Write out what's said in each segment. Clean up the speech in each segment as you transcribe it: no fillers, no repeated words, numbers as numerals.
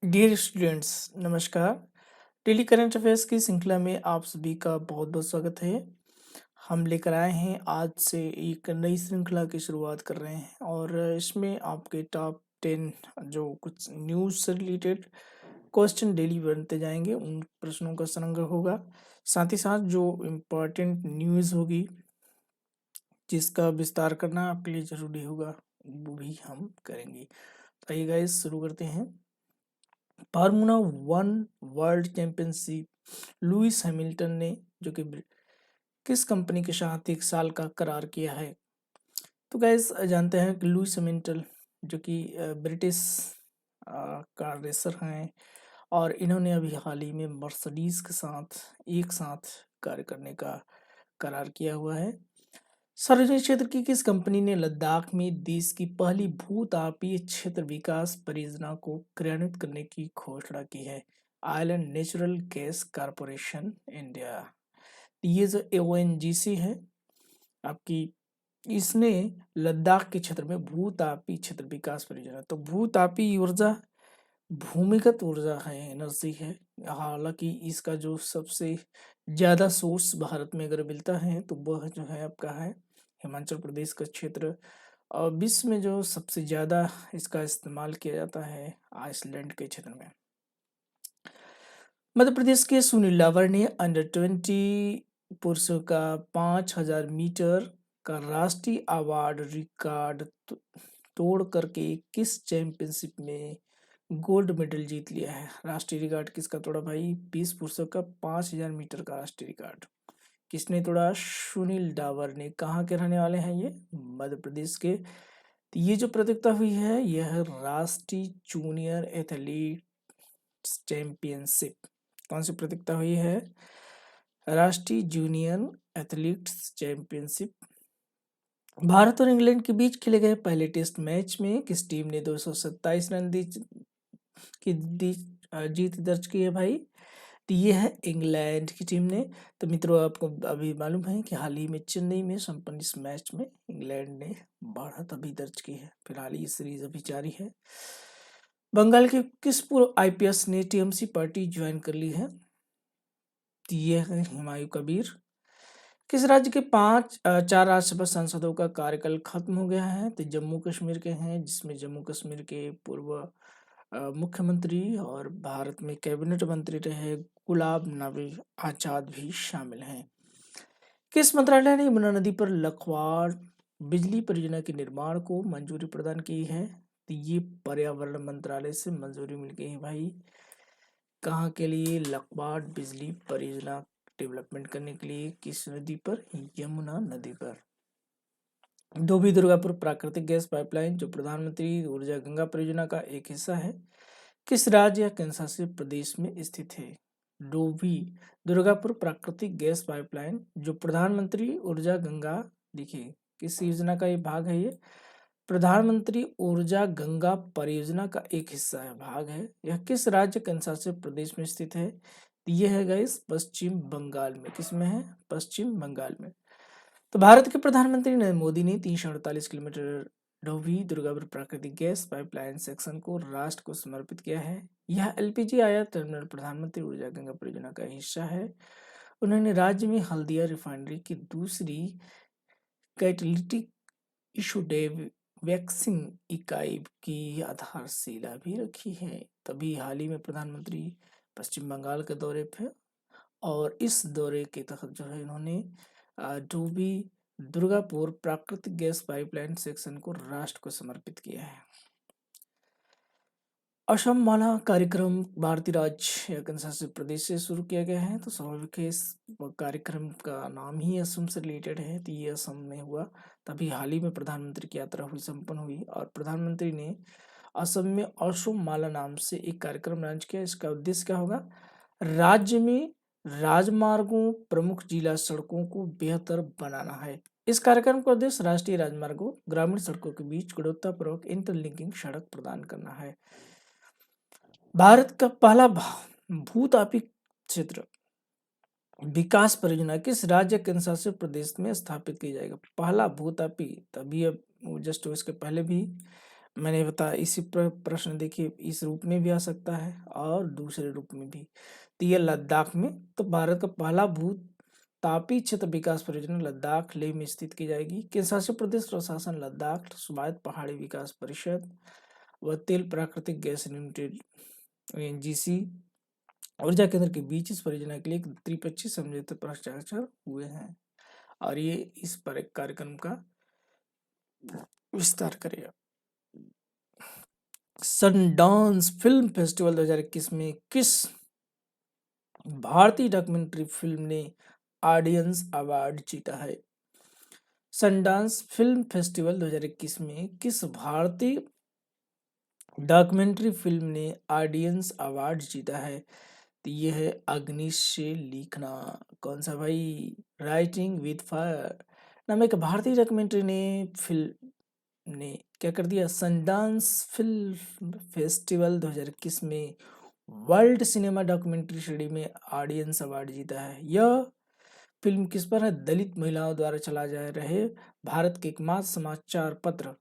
Dear students, नमस्कार। Daily current affairs की श्रृंखला में आप सभी का बहुत बहुत स्वागत है। हम लेकर आए हैं, आज से एक नई श्रृंखला की शुरुआत कर रहे हैं और इसमें आपके टॉप 10 जो कुछ न्यूज़ से रिलेटेड क्वेश्चन डेली बनते जाएंगे, उन प्रश्नों का संग्रह होगा। साथ ही साथ जो इम्पोर्टेंट न्यूज़ होगी जिसका विस्तार करना आपके लिए ज़रूरी होगा, वो भी हम करेंगे। तो आइए गाइस, शुरू करते हैं। Formula 1 world championship Lewis Hamilton ने जो कि किस कंपनी के साथ 1 साल का करार किया है? तो गैस जानते हैं कि लुइस हैमिल्टन जो कि ब्रिटिश कार रेसर हैं और इन्होंने अभी हाल ही में मर्सिडीज के साथ एक साथ कार्य करने का करार किया हुआ है। सार्वजनिक क्षेत्र की किस कंपनी ने लद्दाख में देश की पहली भू-तापीय क्षेत्र विकास परियोजना को क्रियान्वित करने की घोषणा की है? Ireland natural gas corporation India. ये जो ओएनजीसी है आपकी, इसने लद्दाख के क्षेत्र में भू-तापीय क्षेत्र विकास परियोजना, तो भू-तापीय ऊर्जा भूमिगत ऊर्जा है, एनर्जी है। हालांकि इसका जो सबसे ज़्यादा सोर्स भारत में अगर मिलता है तो वह जो है आपका है हिमाचल प्रदेश का क्षेत्र, और विश्व में जो सबसे ज़्यादा इसका इस्तेमाल किया जाता है आइसलैंड के क्षेत्र में। मध्य प्रदेश के सुनील लावर ने अंडर 20 पुरुषों का 5000 मीटर का राष्ट्रीय अवार्ड रिकॉर्ड तोड़ करके किस चैंपियनशिप में गोल्ड मेडल जीत लिया है? राष्ट्रीय रिकॉर्ड किसका तोड़ा भाई? 20 पुरुषों का 5000 मीटर का राष्ट्रीय रिकॉर्ड किसने तोड़ा? सुनील डावर ने। कहाँ के रहने वाले हैं ये? मध्य प्रदेश के। तो ये जो प्रतियोगिता हुई है यह राष्ट्रीय जूनियर एथलीट चैंपियनशिप। कौन सी प्रतियोगिता हुई है? राष्ट्रीय जूनियर एथलीट्स चैंपियनशिप। भारत और इंग्लैंड के बीच खेले गए पहले टेस्ट मैच में किस टीम ने 227 रन जीत दर्ज की है भाई? तो ये है इंग्लैंड की टीम ने। तो मित्रों, आपको अभी मालूम है कि हाल ही में चेन्नई में संपन्न इस मैच में इंग्लैंड ने बढ़त अभी दर्ज की है। फिलहाल ये सीरीज अभी जारी है। बंगाल के किस पूर्व आईपीएस ने टीएमसी पार्टी ज्वाइन कर ली है? तो ये है हुमायूं कबीर। किस राज्य के 4 राज्यसभा सांसदों का कार्यकाल खत्म हो गया है? तो जम्मू कश्मीर के हैं, जिसमें जम्मू कश्मीर के पूर्व मुख्यमंत्री और भारत में कैबिनेट मंत्री रहे गुलाब नबी आजाद भी शामिल हैं। किस मंत्रालय ने यमुना नदी पर लखवाड़ बिजली परियोजना के निर्माण को मंजूरी प्रदान की है? तो ये पर्यावरण मंत्रालय से मंजूरी मिल गई है भाई। कहाँ के लिए? लखवाड़ बिजली परियोजना डेवलपमेंट करने के लिए। किस नदी पर? यमुना नदी पर। डोभी दुर्गापुर प्राकृतिक गैस पाइपलाइन जो प्रधानमंत्री ऊर्जा गंगा परियोजना का एक हिस्सा है, किस राज्य या केंद्र शासित प्रदेश में स्थित है? डोभी दुर्गापुर प्राकृतिक गैस पाइपलाइन जो प्रधानमंत्री ऊर्जा गंगा, देखिए किस योजना का ये भाग है? ये प्रधानमंत्री ऊर्जा गंगा परियोजना का एक हिस्सा है, भाग है। यह किस राज्य केंद्र शासित प्रदेश में स्थित है? ये है गाइस पश्चिम बंगाल में। किस में है? पश्चिम बंगाल में। तो भारत के प्रधानमंत्री नरेंद्र मोदी ने 348 किलोमीटर डोभी दुर्गापुर प्राकृतिक गैस पाइपलाइन सेक्शन को राष्ट्र को समर्पित किया है। यह एलपीजी आयात टर्मिनल प्रधानमंत्री ऊर्जा गंगा परियोजना का हिस्सा है। उन्होंने राज्य में हल्दिया रिफाइनरी की दूसरी कैटेलिटिक इशूडेव वैक्सिंग इकाई की आधारशिला भी रखी है। तभी हाल ही में प्रधानमंत्री पश्चिम बंगाल के दौरे पे, और इस दौरे के तहत जो है इन्होंने डोभी दुर्गापुर प्राकृतिक गैस पाइपलाइन सेक्शन को राष्ट्र को समर्पित किया है। असम माला कार्यक्रम भारतीय राज्य या केंद्र शासित प्रदेश से शुरू किया गया है, तो स्वाभाविक है इस कार्यक्रम का नाम ही असम से रिलेटेड है। तो ये असम में हुआ। तभी हाल ही में प्रधानमंत्री की यात्रा हुई, संपन्न हुई, और प्रधानमंत्री ने असम में असम माला नाम से एक कार्यक्रम लॉन्च किया। इसका उद्देश्य क्या होगा? राज्य में राजमार्गों, प्रमुख जिला सड़कों को बेहतर बनाना है। इस कार्यक्रम का उद्देश्य राष्ट्रीय राजमार्गों, ग्रामीण सड़कों के बीच गुणवत्तापूर्वक इंटरलिंकिंग सड़क प्रदान करना है। भारत का पहला भू-तापीय क्षेत्र विकास परियोजना किस राज्य केंद्र शासित प्रदेश में स्थापित की जाएगा? पहला भू-तापीय, तभी अब जस्ट इसके पहले भी मैंने बताया इसी प्रश्न देखिए इस रूप में भी आ सकता है और दूसरे रूप में भी। तो ये लद्दाख में, तो भारत का पहला भू तापी क्षेत्र विकास परियोजना लद्दाख लेह में स्थित की जाएगी। केंद्र शासित प्रदेश प्रशासन लद्दाख स्वायत्त पहाड़ी विकास परिषद व तेल प्राकृतिक गैस लिमिटेड एनजीसी ऊर्जा केंद्र के बीच इस परियोजना के लिए एक त्रिपक्षीय समझौते पर हस्ताक्षर हुए हैं और ये इस पर एक कार्यक्रम का विस्तार करेगा। सनडांस फिल्म फेस्टिवल 2021 में किस भारतीय डॉक्यूमेंट्री फिल्म ने ऑडियंस अवार्ड जीता है? सनडांस फिल्म फेस्टिवल 2021 में किस भारतीय डॉक्यूमेंट्री फिल्म ने ऑडियंस अवार्ड जीता है? तो ये है अग्नि से लिखना। कौन सा भाई? राइटिंग विद फायर नाम एक भारतीय डॉक्यूमेंट्री ने क्या कर दिया, सनडांस फिल्म फेस्टिवल 2021 में वर्ल्ड सिनेमा डॉक्यूमेंट्री श्रेणी में ऑडियंस अवार्ड जीता है। यह फिल्म किस पर है? दलित महिलाओं द्वारा चला जा रहे भारत के एकमात्र समाचार पत्र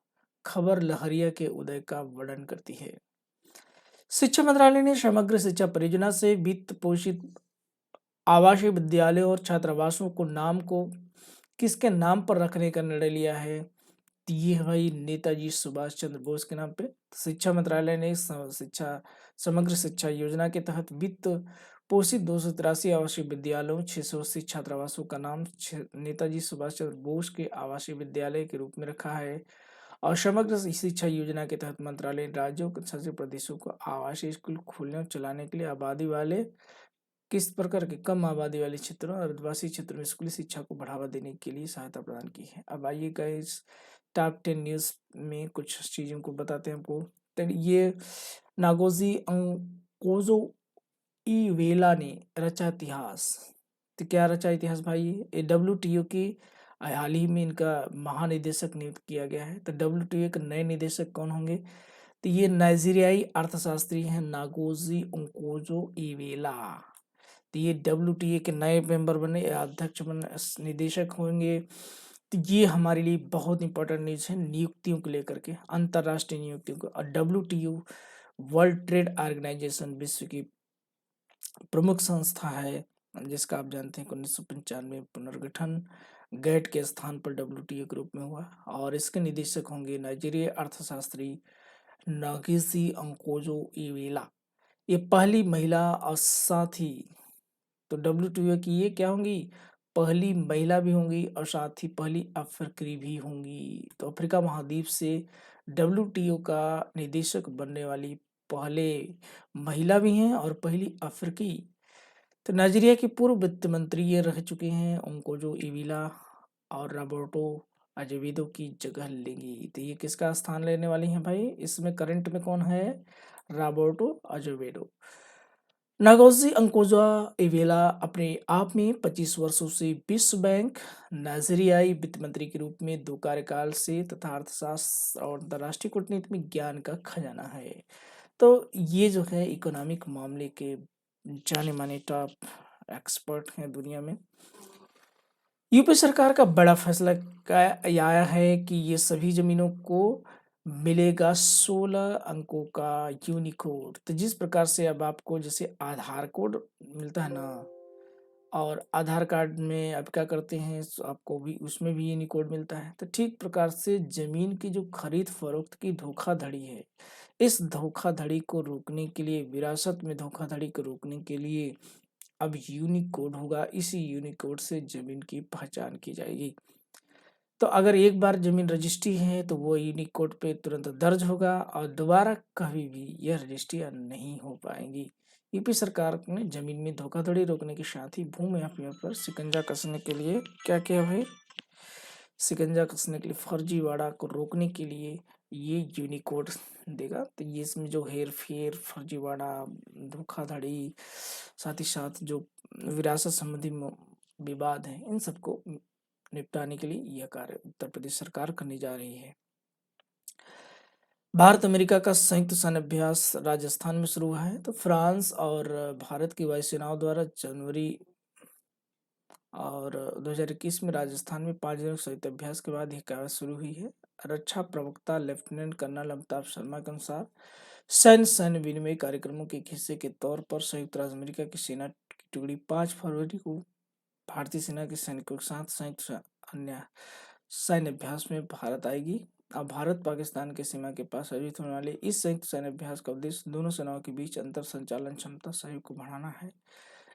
खबर लहरिया के उदय का वर्णन करती है। शिक्षा मंत्रालय ने समग्र शिक्षा परियोजना से वित्त पोषित आवासीय विद्यालयों और छात्रावासों को किसके नाम पर रखने का निर्णय लिया है? तो ये है भाई नेताजी सुभाष चंद्र बोस के नाम पे। शिक्षा मंत्रालय ने समग्र शिक्षा योजना के तहत वित्त पोषित 283 आवासीय विद्यालयों 680 छात्रावासों का नाम नेताजी सुभाष चंद्र बोस के आवासीय विद्यालय के रूप में रखा है। और समग्र शिक्षा योजना के तहत मंत्रालय राज्यों के शासित प्रदेशों को आवासीय स्कूल खोलने और चलाने के लिए आबादी वाले किस प्रकार के कम आबादी वाले क्षेत्रों और आदिवासी क्षेत्रों में स्कूली शिक्षा को बढ़ावा देने के लिए सहायता प्रदान की है। अब आइए गाइस टॉप 10 न्यूज में कुछ चीजों को बताते हैं हमको। तो ये नागोजी अंकोजो इवेला ने रचा इतिहास। तो क्या रचा इतिहास भाई? ये WTO की हाल ही में इनका महानिदेशक नियुक्त किया गया है। तो WTO के नए निदेशक कौन होंगे? तो ये नाइजीरियाई अर्थशास्त्री हैं नागोजी अंकोजो इवेला। तो ये WTO के नए मेंबर बने, अध्यक्ष बने, निदेशक होंगे। तो ये हमारे लिए बहुत इंपॉर्टेंट न्यूज है नियुक्तियों को लेकर के, अंतरराष्ट्रीय नियुक्तियों को। और WTO वर्ल्ड ट्रेड ऑर्गेनाइजेशन विश्व की प्रमुख संस्था है जिसका आप जानते हैं कि 1995 में पुनर्गठन गैट के स्थान पर WTO के रूप में हुआ और इसके निदेशक होंगे नाइजीरिया अर्थशास्त्री नागिसी अंकोजो इवेला। ये पहली महिला और साथ ही तो WTO की ये क्या होंगी? पहली महिला भी होंगी और साथ ही पहली अफ्रीकी भी होंगी। तो अफ्रीका महाद्वीप से WTO का निदेशक बनने वाली पहले महिला भी हैं और पहली अफ्रीकी। तो नाइजीरिया के पूर्व वित्त मंत्री ये रह चुके हैं अंकोजो इवेला और रॉबर्टो अजेवेदो की जगह लेंगी। तो ये किसका स्थान लेने वाली हैं भाई? इसमें करंट में कौन है? Roberto Azevedo. नागोजी अंकोजा इवेला अपने आप में 25 वर्षों से विश्व बैंक नाइजीरियाई वित्त मंत्री के रूप में 2 कार्यकाल से तथा अर्थशास्त्र और अंतर्राष्ट्रीय कूटनीति में ज्ञान का खजाना है। तो ये जो है इकोनॉमिक मामले के जाने माने टॉप एक्सपर्ट हैं दुनिया में। यूपी सरकार का बड़ा फैसला आया है कि ये सभी जमीनों को मिलेगा 16 अंकों का यूनिकोड। तो जिस प्रकार से अब आपको जैसे आधार कोड मिलता है ना, और आधार कार्ड में आप क्या करते हैं आपको भी उसमें भी यूनिकोड मिलता है, तो ठीक प्रकार से जमीन की जो खरीद फरोख्त की धोखाधड़ी है, इस धोखाधड़ी को रोकने के लिए, विरासत में धोखाधड़ी को रोकने के लिए अब यूनिकोड होगा। इसी यूनिकोड से जमीन की पहचान की जाएगी। तो अगर एक बार जमीन रजिस्ट्री है तो वो यूनिकोड पे तुरंत दर्ज होगा और दोबारा कभी भी यह रजिस्ट्रियाँ नहीं हो पाएंगी। यूपी सरकार ने जमीन में धोखाधड़ी रोकने के साथ ही भूमि माफिया पर शिकंजा कसने के लिए क्या किया भाई? शिकंजा कसने के लिए फर्जीवाड़ा को रोकने के लिए ये यूनिकोड देगा। तो ये इसमें जो हेर फेर, फर्जीवाड़ा, धोखाधड़ी, साथ ही साथ जो विरासत संबंधी विवाद हैं, इन सबको निपटाने के लिए यह कार्य उत्तर प्रदेश सरकार करने जा रही है। भारत अमेरिका का संयुक्त सैन्य अभ्यास राजस्थान में शुरू हुआ है। तो फ्रांस और भारत की वायुसेनाओं द्वारा जनवरी और 2021 में राजस्थान में 5 दिनों संयुक्त अभ्यास के बाद यह कार्य शुरू हुई है। रक्षा प्रवक्ता लेफ्टिनेंट कर्नल अमिताभ शर्मा के अनुसार सैन्य विनिमय कार्यक्रमों के एक हिस्से के तौर पर संयुक्त राज्य अमेरिका की सेना की टुकड़ी 5 फरवरी को भारतीय सेना के सैनिकों के साथ संयुक्त अन्य सैन्य अभ्यास में भारत आएगी। अब भारत पाकिस्तान के सीमा के पास आयोजित होने वाले इस संयुक्त सैन्य अभ्यास का उद्देश्य दोनों सेनाओं के बीच अंतर संचालन क्षमता सहयोग को बढ़ाना है।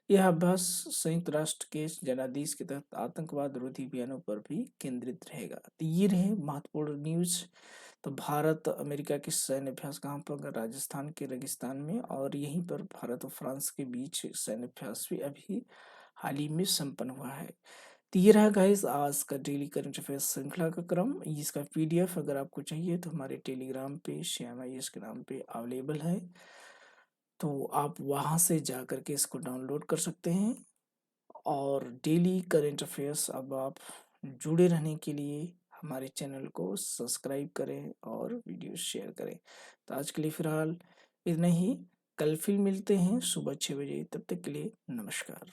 यह अभ्यास संयुक्त राष्ट्र के जनादेश के तहत आतंकवाद विरोधी अभियानों पर भी केंद्रित रहेगा। तो ये रहे महत्वपूर्ण न्यूज। तो भारत अमेरिका के सैन्य अभ्यास कहाँ पर? राजस्थान के रेगिस्तान में, और यहीं पर भारत और फ्रांस के बीच सैन्य अभ्यास भी अभी हाल ही में संपन्न हुआ है। तो ये रहा गाइस आज का डेली करंट अफेयर्स श्रृंखला का क्रम। इसका पीडीएफ अगर आपको चाहिए तो हमारे टेलीग्राम पे श्याम IAS के नाम पे अवेलेबल है, तो आप वहाँ से जा कर के इसको डाउनलोड कर सकते हैं। और डेली करंट अफेयर्स अब आप जुड़े रहने के लिए हमारे चैनल को सब्सक्राइब करें और वीडियो शेयर करें। तो आज के लिए फिलहाल इतना ही। कल फिर मिलते हैं सुबह 6 बजे। तब तक के लिए नमस्कार।